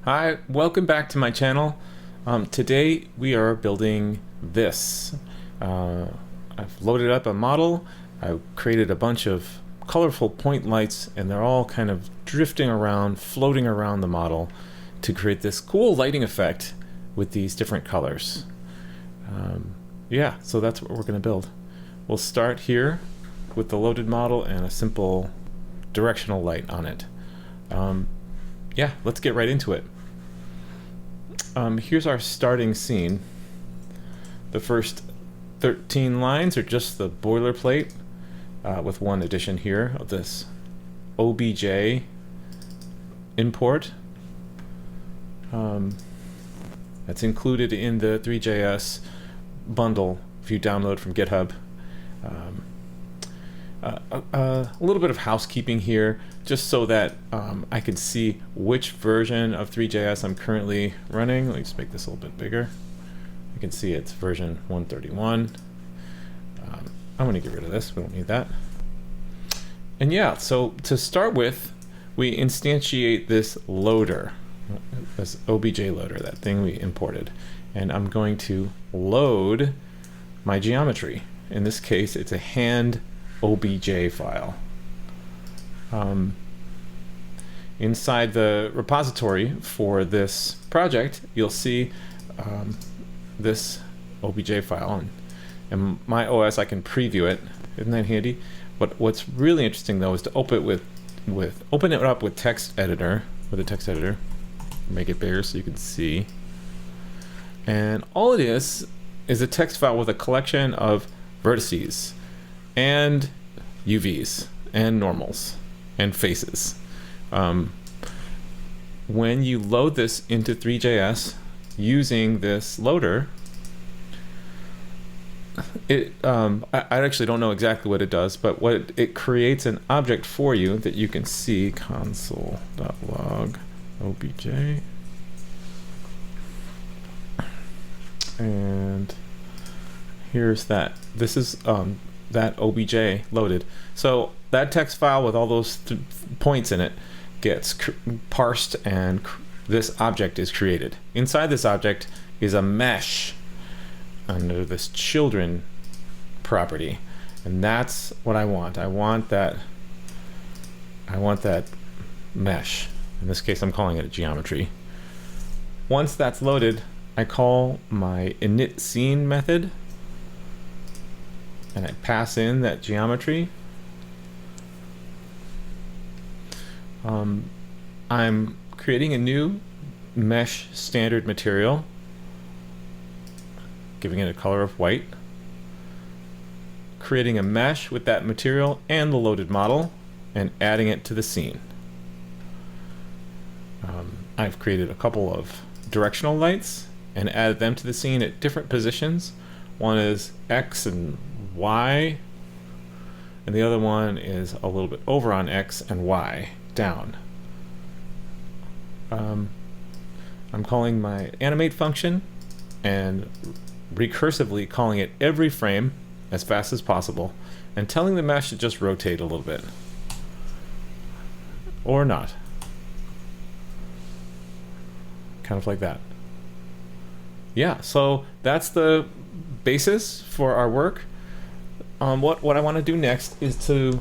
Hi, welcome back to my channel. Today we are building this. I've loaded up a model. I've created a bunch of colorful point lights, and they're all kind of drifting around, floating around the model to create this cool lighting effect with these different colors. Yeah, so that's what we're going to build. We'll start here with the loaded model and a simple directional light on it. Yeah, let's get right into it. Here's our starting scene. The first 13 lines are just the boilerplate with one addition here of this OBJ import. That's included in the Three.js bundle if you download from GitHub. A little bit of housekeeping here, just so that I can see which version of Three.js I'm currently running. Let me just make this a little bit bigger. You can see it's version 131. I'm going to get rid of this. We don't need that. And yeah, so to start with, we instantiate this loader, this OBJ loader, that thing we imported. And I'm going to load my geometry. In this case, it's a hand OBJ file. Inside the repository for this project, you'll see this OBJ file, and my OS, I can preview it. Isn't that handy? But what's really interesting though is to open it up with text editor, with a text editor. Make it bigger so you can see. And all it is a text file with a collection of vertices and UVs and normals and faces. When you load this into Three.js using this loader, I actually don't know exactly what it does, but it creates an object for you that you can see, console.log obj, and here's that. This is that OBJ loaded. So that text file with all those points in it gets parsed, and this object is created. Inside this object is a mesh under this children property, and that's what I want. I want that mesh. In this case, I'm calling it a geometry. Once that's loaded, I call my init scene method, and I pass in that geometry. I'm creating a new mesh standard material, giving it a color of white, creating a mesh with that material and the loaded model, and adding it to the scene. I've created a couple of directional lights and added them to the scene at different positions. One is X and Y, and the other one is a little bit over on X and Y, down. I'm calling my animate function and recursively calling it every frame as fast as possible, and telling the mesh to just rotate a little bit. Or not. Kind of like that. Yeah, so that's the basis for our work. What I want to do next is to,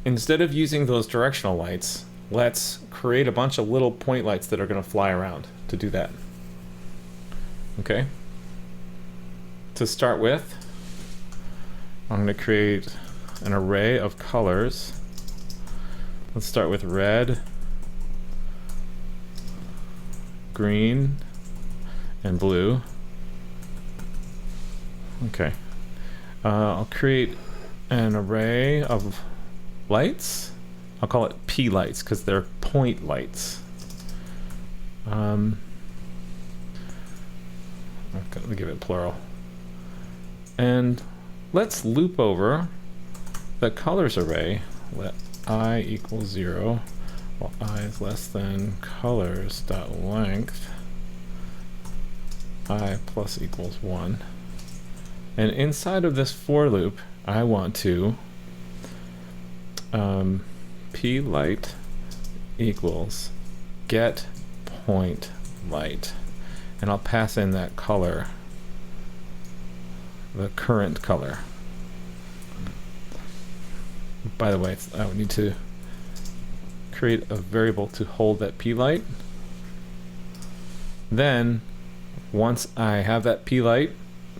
instead of using those directional lights, let's create a bunch of little point lights that are going to fly around to do that. Okay? To start with, I'm going to create an array of colors. Let's start with red, green, and blue. Okay. I'll create an array of lights. I'll call it P lights because they're point lights. I'm going to give it plural. And let's loop over the colors array. Let I equal 0 while I is less than colors.length I plus equals 1. And inside of this for loop, I want to p light equals get point light, and I'll pass in that color, the current color. By the way, I would need to create a variable to hold that p light. Then once I have that p light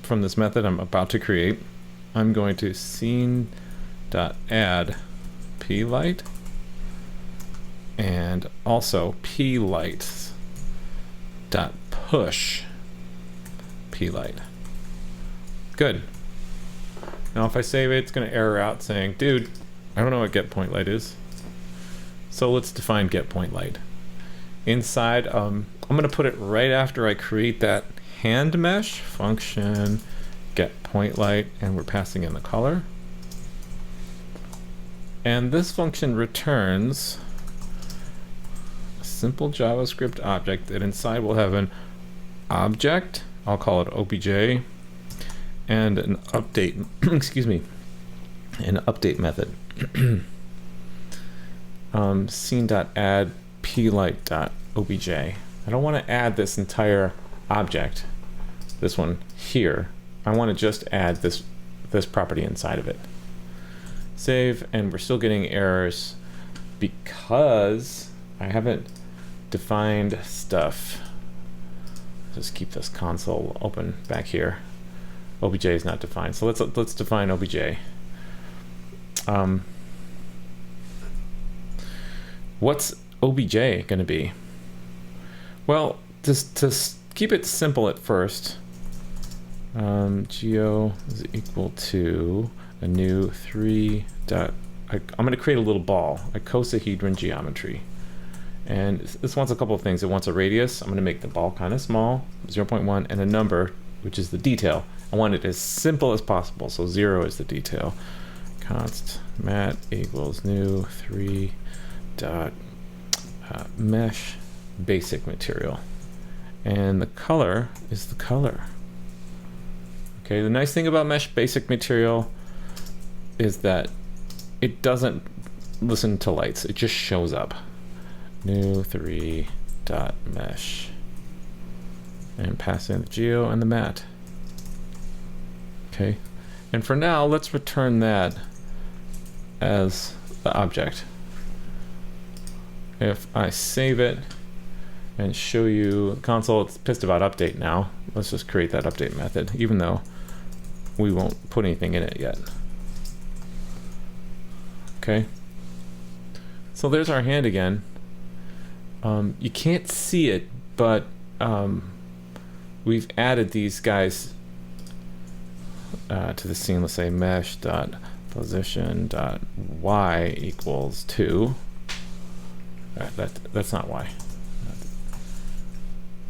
from this method I'm about to create, I'm going to scene.add p light and also p lights dot push p light. Good. Now if I save it, it's going to error out saying, dude, I don't know what get point light is. So let's define get point light. Inside, I'm going to put it right after I create that hand mesh function get point light, and we're passing in the color. And this function returns a simple JavaScript object that inside will have an object, I'll call it obj, and an update, excuse me, an update method. Scene.addplight.obj. I don't want to add this entire object, this one here. I want to just add this property inside of it. Save, and we're still getting errors because I haven't defined stuff. Just keep this console open back here. Obj is not defined, so let's define obj. What's obj going to be? Well, just to keep it simple at first, geo is equal to a new 3 dot. I'm going to create a little ball, a icosahedron geometry, and this wants a couple of things. It wants a radius. I'm going to make the ball kind of small, 0.1, and a number, which is the detail. I want it as simple as possible, so 0 is the detail. Const mat equals new 3 dot mesh basic material, and the color is the color. Okay, the nice thing about mesh basic material is that it doesn't listen to lights, it just shows up. New 3 dot mesh, and pass in the geo and the mat. Okay, and for now let's return that as the object. If I save it and show you the console, it's pissed about update now. Let's just create that update method, even though we won't put anything in it yet. Okay, so there's our hand again. You can't see it, but we've added these guys to the scene. Let's say mesh dot position dot y equals 2. That's not y.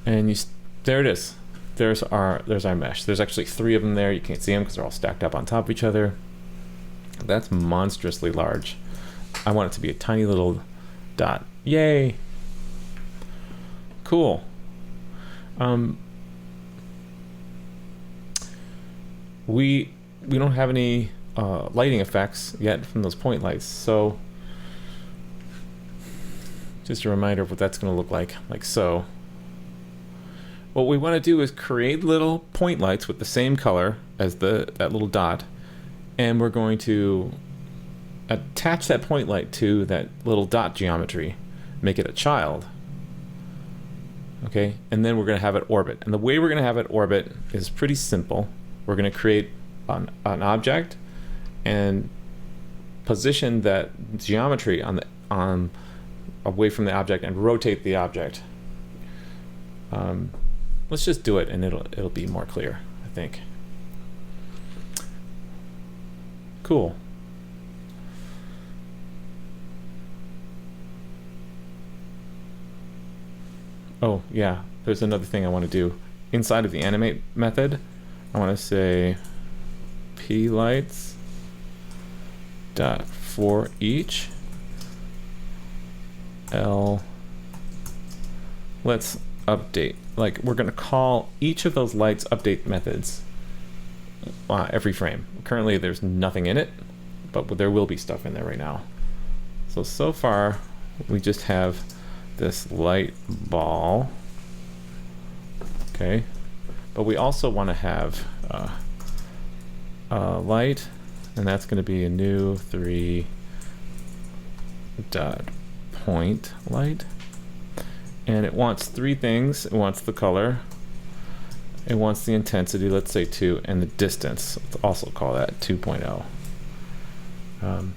And there it is. There's our mesh. There's actually 3 of them there. You can't see them because they're all stacked up on top of each other. That's monstrously large. I want it to be a tiny little dot. Yay! Cool. We don't have any lighting effects yet from those point lights, so just a reminder of what that's going to look like so. What we want to do is create little point lights with the same color as that little dot, and we're going to attach that point light to that little dot geometry, make it a child. Okay, and then we're going to have it orbit. And the way we're going to have it orbit is pretty simple. We're going to create an object and position that geometry on away from the object and rotate the object. Let's just do it, and it'll be more clear, I think. Cool. Oh yeah, there's another thing I want to do. Inside of the animate method, I want to sayplights dot for each l. Let's update. Like, we're going to call each of those lights update methods every frame. Currently there's nothing in it, but there will be stuff in there right now. So far we just have this light ball. Okay, but we also want to have light, and that's going to be a new 3 dot point light, and it wants 3 things. It wants the color, it wants the intensity, let's say 2, and the distance. Let's also call that 2.0.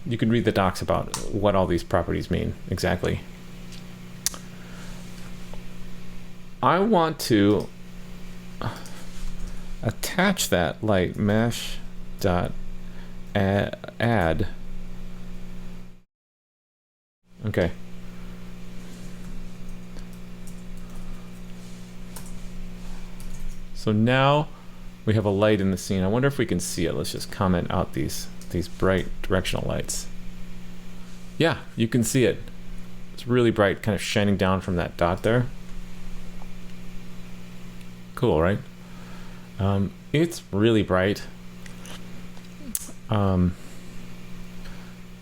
You can read the docs about what all these properties mean exactly. I want to attach that light mesh dot add. Okay. So now we have a light in the scene. I wonder if we can see it. Let's just comment out these bright directional lights. Yeah, you can see it. It's really bright, kind of shining down from that dot there. Cool, right? It's really bright.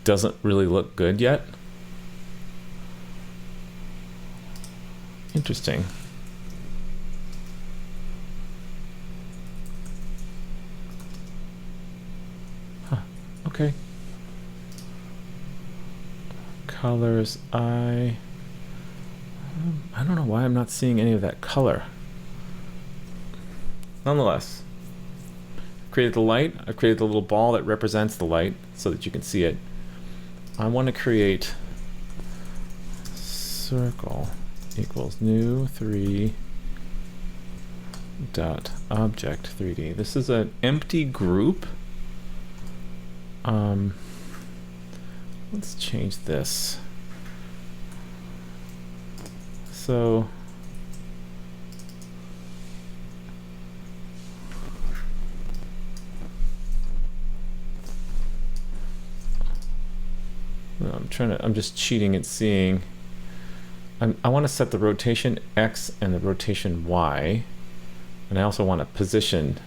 Doesn't really look good yet. Interesting. Huh. Okay. Colors, I don't know why I'm not seeing any of that color. Nonetheless, I've created the light. I've created the little ball that represents the light so that you can see it. I want to create circle equals new 3 dot object 3D. This is an empty group. Let's change this. So I'm just cheating and seeing. I want to set the rotation X and the rotation Y, and I also want to position.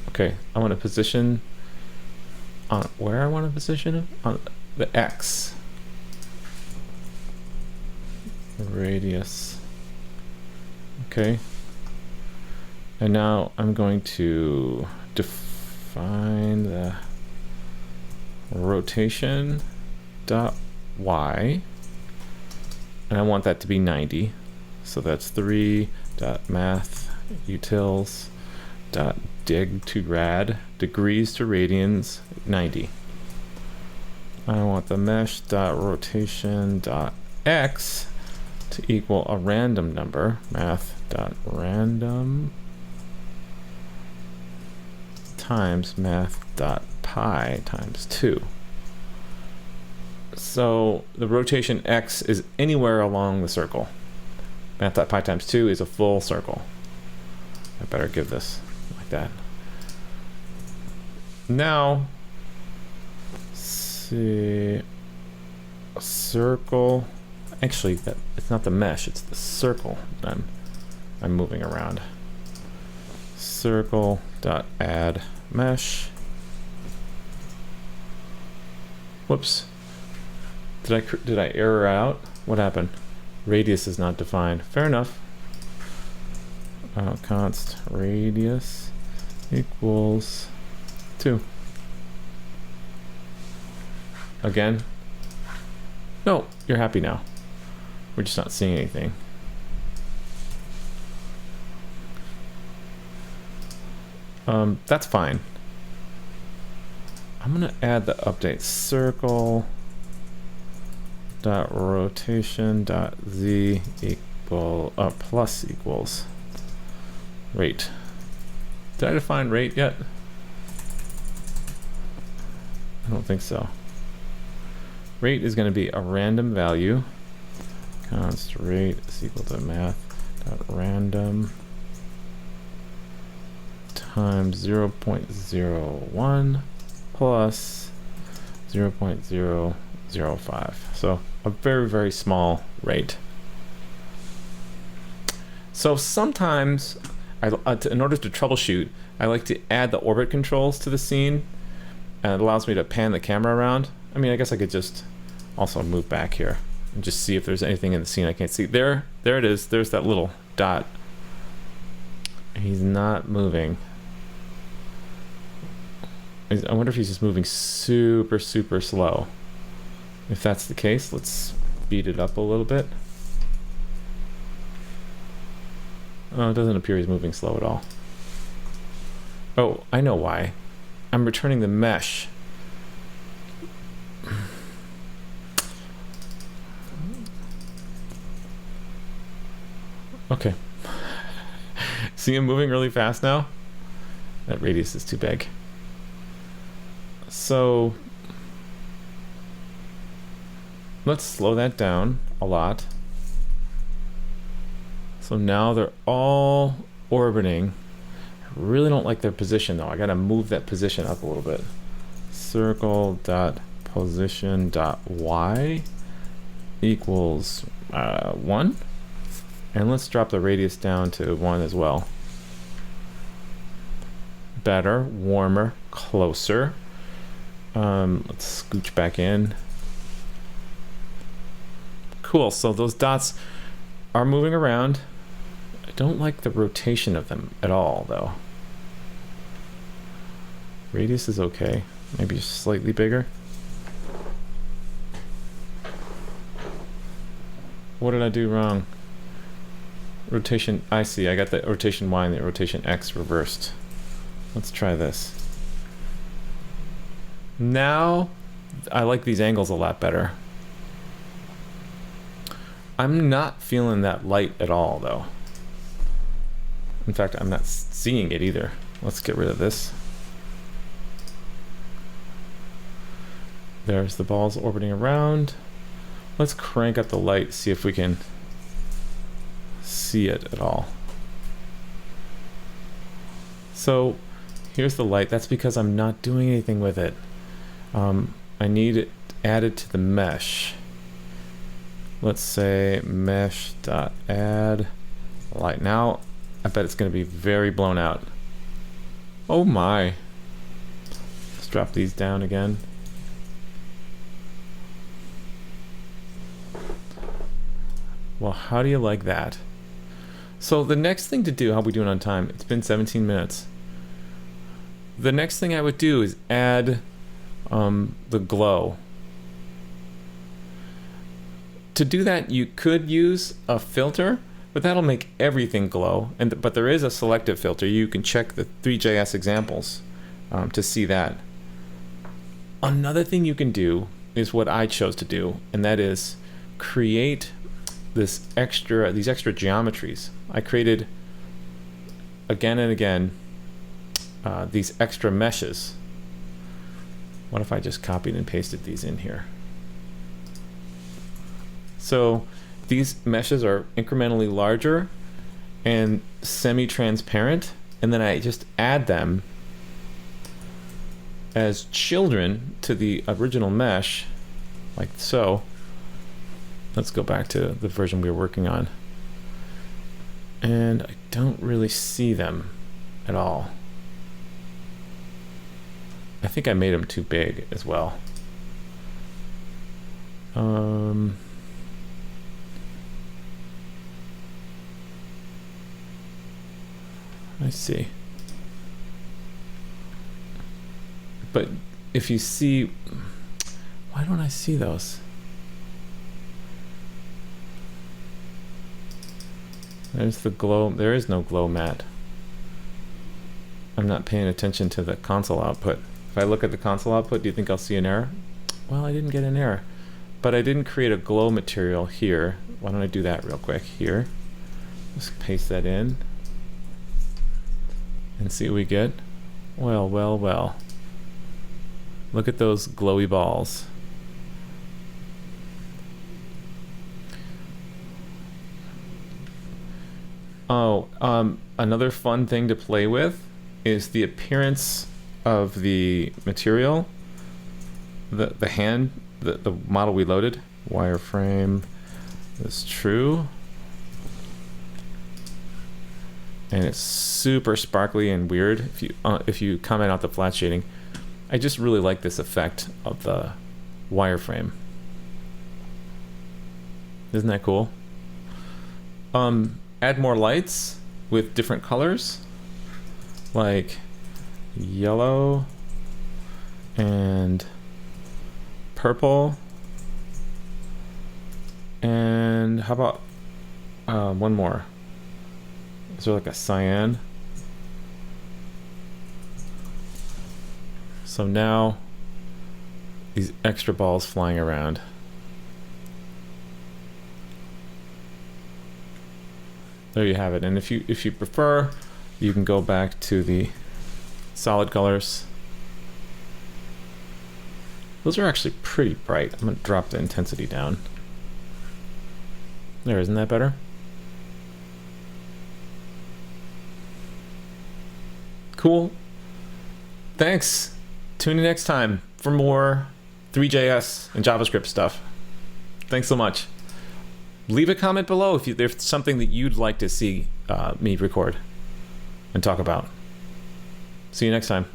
Okay, I want to position on where I want to position it? On the X. Radius. Okay. And now I'm going to define the rotation dot Y, and I want that to be 90. So that's 3 dot math utils dot dig to rad, degrees to radians, 90. I want the mesh dot rotation dot X to equal a random number, math dot random times math dot pi times 2. So the rotation X is anywhere along the circle. Math dot pi times 2 is a full circle. I better give this like that. Now, see, a circle. Actually, that it's not the mesh; it's the circle. I'm moving around. Circle dot add mesh. Whoops. Did I error out? What happened? Radius is not defined. Fair enough. Const radius equals 2. Again? No, you're happy now. We're just not seeing anything. That's fine. I'm gonna add the update circle dot rotation dot z equal plus equals rate. Did I define rate yet? I don't think so. Rate is going to be a random value. Const rate is equal to math dot random times 0.01 plus 0.005. So a very, very small rate. So sometimes, in order to troubleshoot, I like to add the orbit controls to the scene. and it allows me to pan the camera around. I mean, I guess I could just also move back here and just see if there's anything in the scene I can't see. There it is. There's that little dot. He's not moving. I wonder if he's just moving super, super slow. If that's the case, let's speed it up a little bit. Oh, it doesn't appear he's moving slow at all. Oh, I know why. I'm returning the mesh. Okay. See him moving really fast now? That radius is too big. So let's slow that down a lot. So now they're all orbiting. I really don't like their position though. I gotta move that position up a little bit. Circle.position.y equals 1. And let's drop the radius down to 1 as well. Better, warmer, closer. Let's scooch back in. Cool, so those dots are moving around. I don't like the rotation of them at all, though. Radius is okay. Maybe slightly bigger. What did I do wrong? Rotation, I see. I got the rotation Y and the rotation X reversed. Let's try this. Now, I like these angles a lot better. I'm not feeling that light at all, though. In fact, I'm not seeing it either. Let's get rid of this. There's the balls orbiting around. Let's crank up the light, see if we can see it at all. So here's the light. That's because I'm not doing anything with it. I need it added to the mesh. Let's say mesh.add light. Now I bet it's going to be very blown out. Oh my. Let's drop these down again. Well, how do you like that? So the next thing to do, how are we doing on time? It's been 17 minutes. The next thing I would do is add the glow. To do that, you could use a filter, but that'll make everything glow. But there is a selective filter. You can check the Three.js examples to see that. Another thing you can do is what I chose to do, and that is create these extra geometries. I created again and again these extra meshes. What if I just copied and pasted these in here? So these meshes are incrementally larger and semi-transparent, and then I just add them as children to the original mesh, like so. Let's go back to the version we were working on. And I don't really see them at all. I think I made them too big as well. I see. But if you see, why don't I see those? There's the glow. There is no glow mat. I'm not paying attention to the console output. If I look at the console output, do you think I'll see an error? Well, I didn't get an error. But I didn't create a glow material here. Why don't I do that real quick here? Just paste that in. And see what we get. Well, well, well. Look at those glowy balls. Oh, another fun thing to play with is the appearance of the material. The hand, the model we loaded. Wireframe is true. And it's super sparkly and weird if you comment out the flat shading. I just really like this effect of the wireframe. Isn't that cool? Add more lights with different colors, like yellow and purple. And how about one more? Is there like a cyan? So now these extra balls flying around. There you have it. And if you prefer, you can go back to the solid colors. Those are actually pretty bright. I'm going to drop the intensity down. There, isn't that better? Cool. Thanks. Tune in next time for more Three.js and JavaScript stuff. Thanks so much. Leave a comment below if there's something that you'd like to see me record and talk about. See you next time.